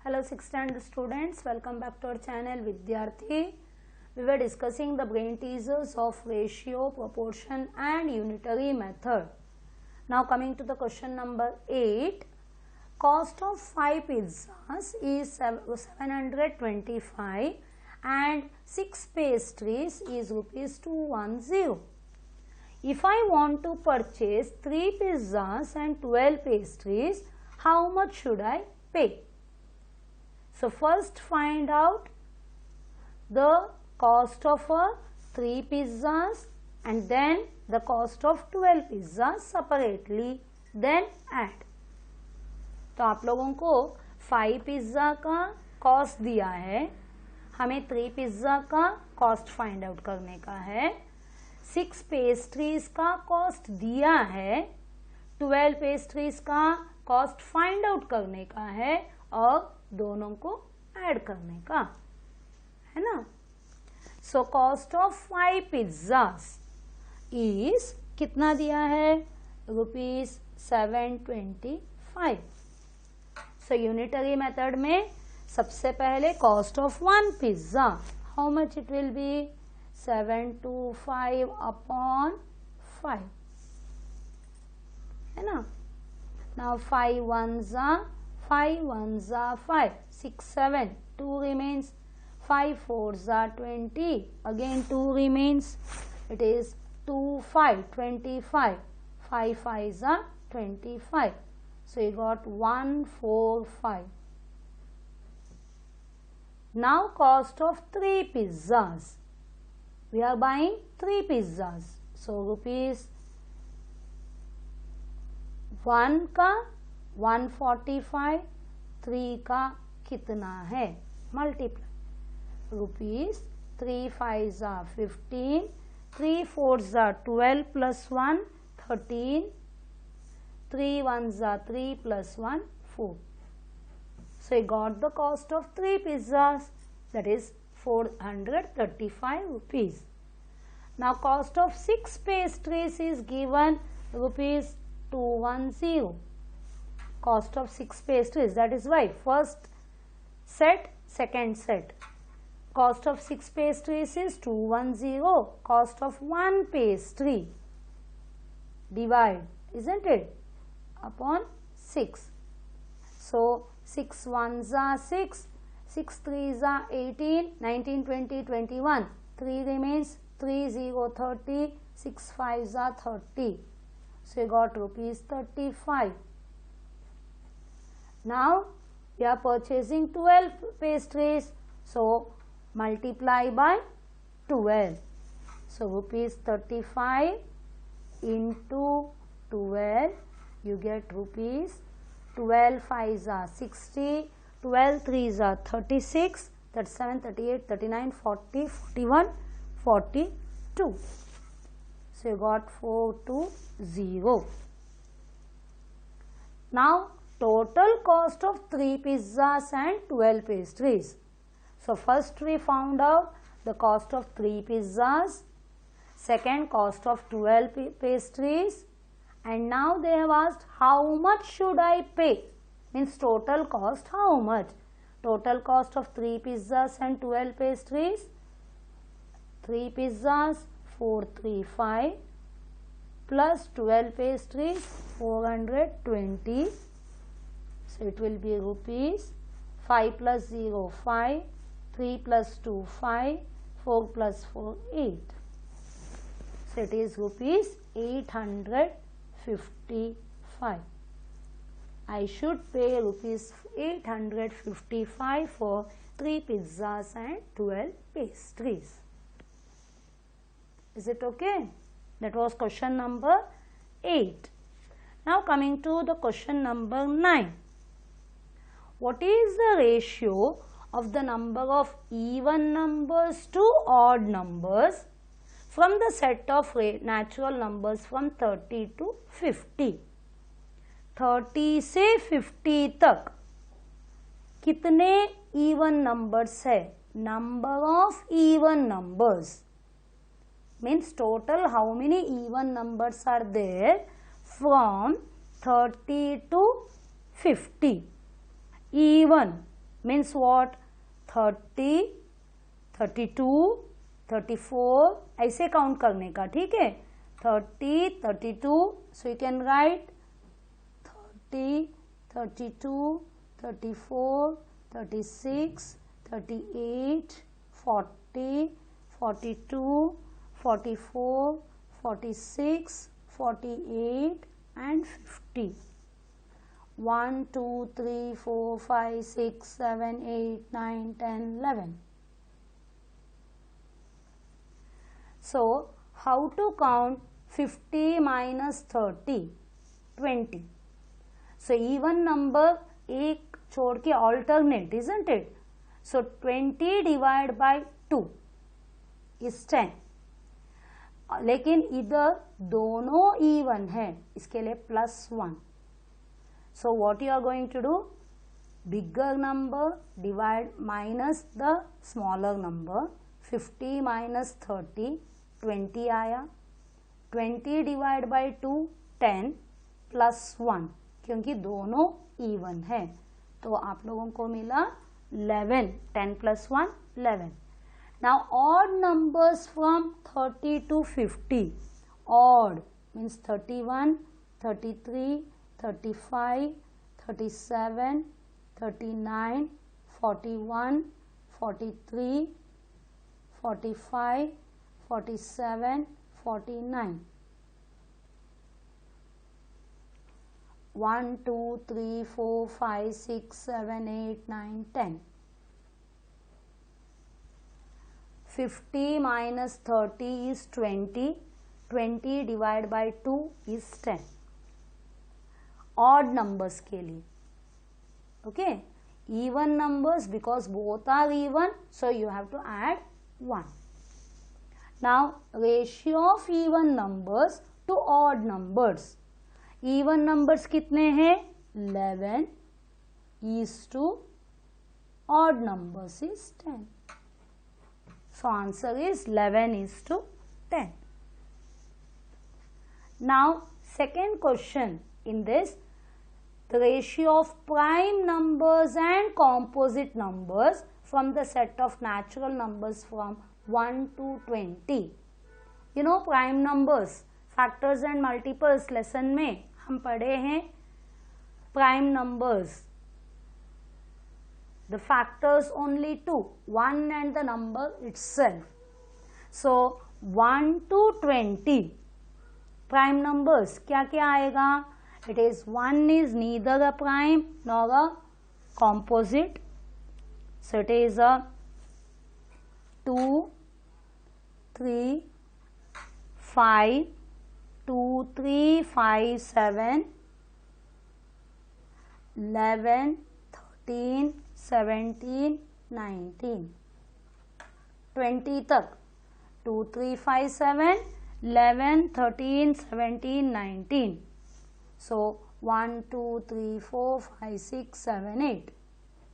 Hello 6th standard students, welcome back to our channel Vidyarthi. We were discussing the brain teasers of ratio, proportion and unitary method. Now coming to the question number 8. Cost of 5 pizzas is 725 and 6 pastries is rupees 210. If I want to purchase 3 pizzas and 12 pastries, how much should I pay? So first find out the cost of 3 pizzas and then the cost of 12 pizzas separately, then add. तो आप लोगों को 5 pizza का cost दिया है, हमें 3 pizza का cost find out करने का है, 6 पेस्ट्रीज का कॉस्ट दिया है, 12 पेस्ट्रीज का कॉस्ट फाइंड आउट करने का है और दोनों को ऐड करने का है ना. So cost of 5 pizzas is कितना दिया है, रुपीज 725. सो यूनिटरी मेथड में सबसे पहले cost of 1 pizza, how much it will be, 725 upon 5 है ना. Now 5 ones are 5 ones are 5, 6 7, 2 remains, 5 fours are 20, again 2 remains, it is 2 5 25, 5 fives are 25, so you got 145. Now cost of 3 pizzas, we are buying 3 pizzas, so rupees 1 का 145, 3 का कितना है, multiply, rupees 3 5s are 15, 3 4s are 12 plus 1 13, 3 1s are 3 plus 1 4. So you got the cost of 3 pizzas, that is 435 rupees. Now cost of 6 pastries is given rupees 210. Cost of 6 pastries, that is why first set, second set. Cost of 6 pastries is 210. Cost of 1 pastry, divide, isn't it, upon 6. So 6 ones are 6, 6 threes are 18, 19 20 21, 3 remains, 3 0 30, 6 fives are 30. So you got rupees 35. Now we are purchasing 12 pastries, so multiply by 12. So rupees 35 into 12, you get rupees 12 5s are 60, 12 3s are 36, that's 7 38 39 40 41 42. So you got 420. Now total cost of 3 pizzas and 12 pastries. So first we found out the cost of 3 pizzas, second cost of 12 pastries, and now they have asked how much should I pay, means total cost how much. Total cost of 3 pizzas and 12 pastries, 3 pizzas 435 plus 12 pastries 420. So it will be rupees 5 plus 0 5, 3 plus 2 5, 4 plus 4 8. So it is rupees 855. I should pay rupees 855 for 3 pizzas and 12 pastries. Is it okay? That was question number 8. Now coming to the question number 9. What is the ratio of the number of even numbers to odd numbers from the set of natural numbers from 30 to 50? 30 से 50 तक कितने even numbers है? Number of even numbers means total how many even numbers are there from 30 to 50. Even means what 30, 32, 34 ऐसे count करने का, ठीक है। 30, 32, so you can write 30, 32, 34, 36, 38, 40, 42, 44, 46, 48 and 50. 1, 2, 3, 4, 5, 6, 7, 8, 9, 10, 11. So, how to count 50 minus 30? 20. So, even number एक छोड़ के alternate, isn't it? So, 20 divided by 2 is 10. लेकिन इधर दोनों even है, इसके लिए +1. So, what you are going to do? Bigger number divide minus the smaller number. 50 minus 30, 20 आया. 20 डिवाइड बाई 2, 10 +1, क्योंकि दोनों इवन है, तो आप लोगों को मिला 11. 10 + 1, 11. Now odd numbers from 30 to 50. Odd means 31, 33, 35, 37, 39, 41, 43, 45, 47, 49. 1, 2, 3, 4, 5, 6, 7, 8, 9, 10. 50 minus 30 is 20. 20 divided by 2 is 10. Odd numbers के लिए, okay? Even numbers, because both are even, so you have to add 1. Now ratio of even numbers to odd numbers. Even numbers कितने हैं? 11 is to odd numbers is 10. So answer is 11 is to 10. Now second question in this, the ratio of prime numbers and composite numbers from the set of natural numbers from 1 to 20. You know prime numbers, factors and multiples lesson में हम पढ़े हैं prime numbers. The factors only 2, 1 and the number itself. So 1 to 20 prime numbers क्या क्या आएगा? It is 1 is neither a prime nor a composite. So it is a 2, 3, 5, 2, 3, 5, 7, 11, 13, 17, 19, 20 तक 2, 3, 5, 7, 11, 13, 17, 19. So 1, 2, 3, 4, 5, 6, 7, 8.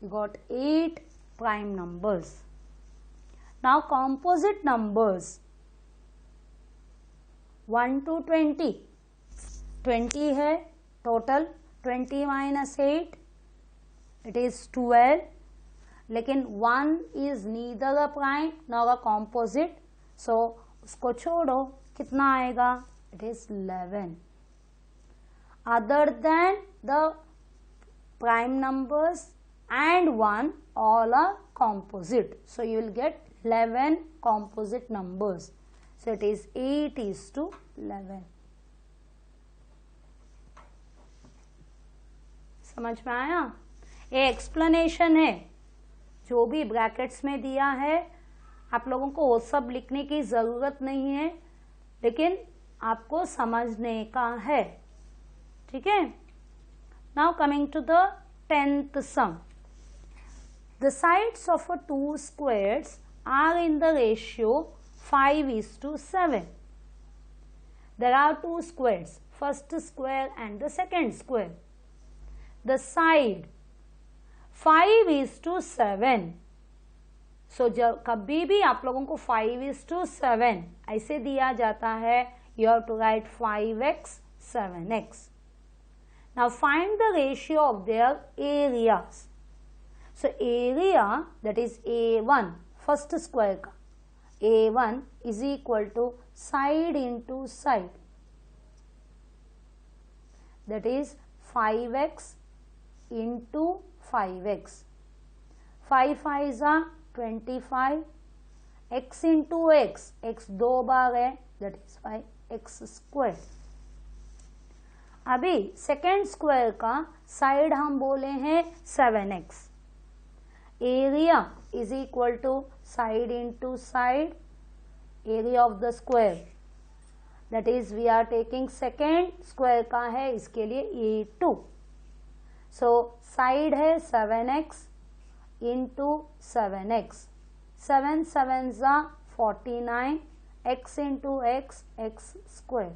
You got 8 prime numbers. Now composite numbers 1 to 20. 20 है total. 20 minus 8, it is 12. लेकिन 1 is neither a prime nor a composite, so उसको छोड़ो, कितना आएगा? It is 11. Other than the prime numbers and 1, all are composite, so you will get 11 composite numbers. So it is 8 is to 11. समझ में आया? ये explanation है, जो भी ब्रैकेट्स में दिया है आप लोगों को वो सब लिखने की जरूरत नहीं है, लेकिन आपको समझने का है, ठीक है? Now coming to the 10th sum. The sides of a two squares are in the ratio 5 is to 7. There are two squares, first square and the second square. The side 5 is to 7. So जब कभी भी आप लोगों को 5 is to 7 ऐसे दिया जाता है, you have to write 5x, 7x. Now find the ratio of their areas. So area, that is A1, first square का A1 is equal to side into side, that is 5x into 5x. 5 5s are 25, x into x, x 2 बार है, that is 5x square. अभी second square का side हम बोले हैं 7x. Area is equal to side into side, area of the square, that is we are taking second square का है, इसके लिए A2. सो साइड है 7x into 7x, 7 7s are 49, x into x, x square.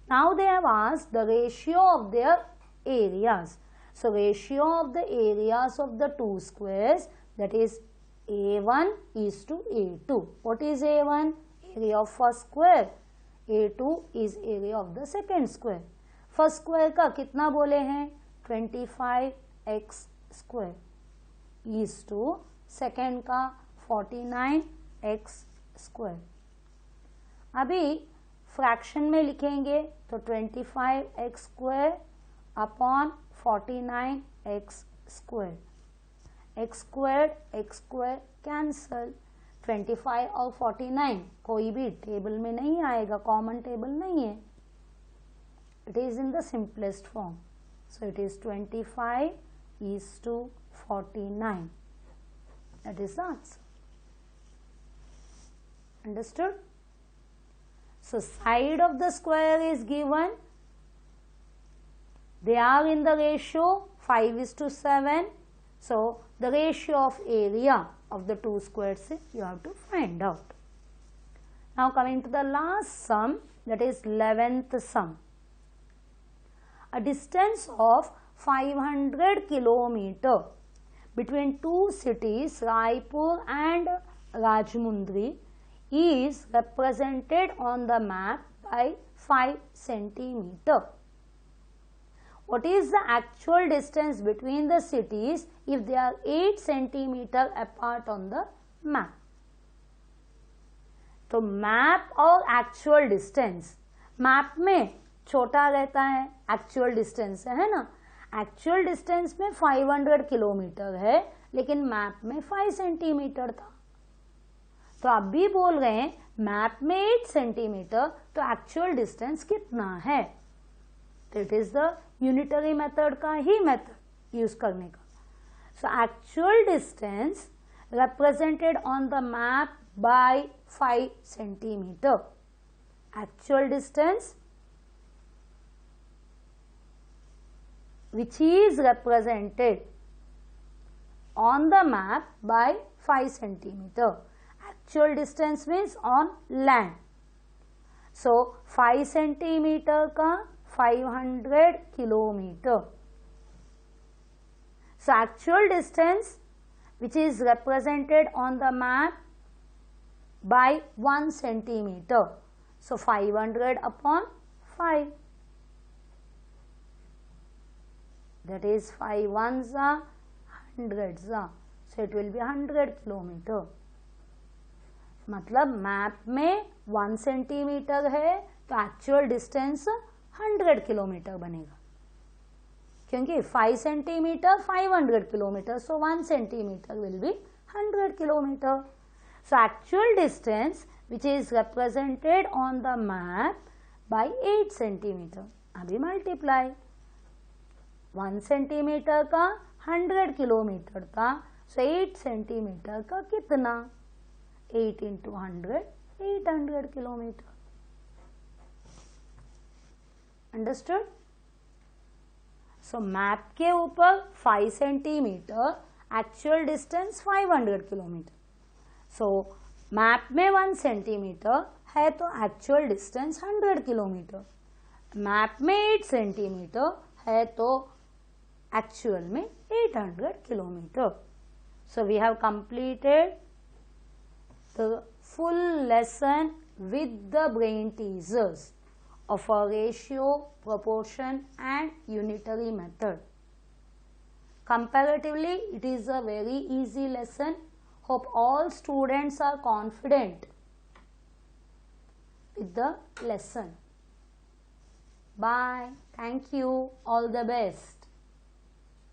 Now they have asked the ratio of their areas. So ratio of the areas of the two squares, that is A1 is to A2. What is A1? Area of first square. A2 is area of the second square. First square का कितना बोले हैं? 25x square is to second का 49x square. अभी fraction में लिखेंगे तो 25x square upon 49x square, x square cancel, 25 और 49 कोई भी टेबल में नहीं आएगा, कॉमन टेबल नहीं है, it is in the simplest form. So it is 25 is to 49. That is the answer. Understood? So side of the square is given. They are in the ratio 5 is to 7. So the ratio of area of the two squares you have to find out. Now coming to the last sum, that is 11th sum. A distance of 500 kilometer between two cities, Raipur and Rajmundry, is represented on the map by 5 centimeter. What is the actual distance between the cities if they are 8 centimeter apart on the map? तो map और actual distance, map में छोटा रहता है, actual distance है ना, actual distance में 500 kilometre है लेकिन मैप में 5 सेंटीमीटर था. तो आप भी बोल रहे हैं मैप में 8 सेंटीमीटर, तो एक्चुअल डिस्टेंस कितना है? तो it is the unitary method का ही मेथड यूज करने का. So actual distance represented on the map by 5 centimeter. Actual distance which is represented on the map by 5 centimeter. Actual distance means on land. So 5 centimeter का 500 kilometer. So actual distance which is represented on the map by 1 centimeter. So 500 upon 5. That is 5 ones are hundreds are. So it will be 100 kilometer. मतलब map में 1 centimetre है तो actual distance 100 kilometre बनेगा, क्योंकि 5 centimetre 500 kilometre, so 1 centimetre will be 100 kilometre. So actual distance which is represented on the map bye 8 centimetre. अभी multiply, 1 centimetre का 100 kilometre था, सो 8 centimetre का कितना? 8 into 100, 800 kilometre. Understood? So map के ऊपर 5 centimetre, actual distance 500 kilometre. So map में 1 centimetre है तो एक्चुअल डिस्टेंस 100 किलोमीटर. मैप में 8 सेंटीमीटर है तो एक्चुअल में 800 kilometre. So we have completed the full lesson with the brain teasers of a ratio, proportion and unitary method. Comparatively, it is a very easy lesson. Hope all students are confident with the lesson. Bye. Thank you. All the best.